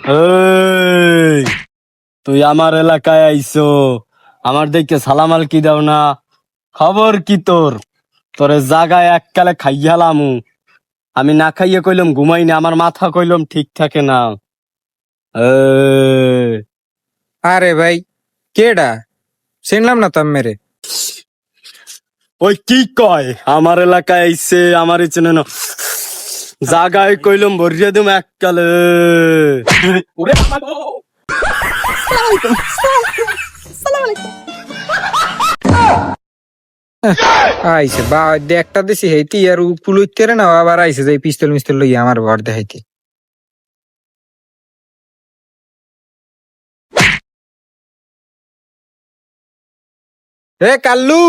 এই, তুই আমার এলাকায় আইছো, আমার দেখে সালামাল কি দাও না? খবর কি তোর? তোরে জাগায় এককালে খাইয়ালামু। আমি না খাইয়ে কইলাম ঘুমাই না, আমার মাথা কইলাম ঠিক থাকে না। এই, আরে ভাই, কেডা? চিনলাম না তো আমি মেরে। ওই কি কয় আমার এলাকায় আইছে, আমার চেনে না? জাগায় কইলাম ভরিয়ে দিম এককালে। ওরে বাবা গো! আইছে বা একটা দিছি হেইতি আর পুলইতে না আবার আইছে যে পিস্তল মিস্তল লইয়া আমার ভর দেখাইতে। এ কাল্লু,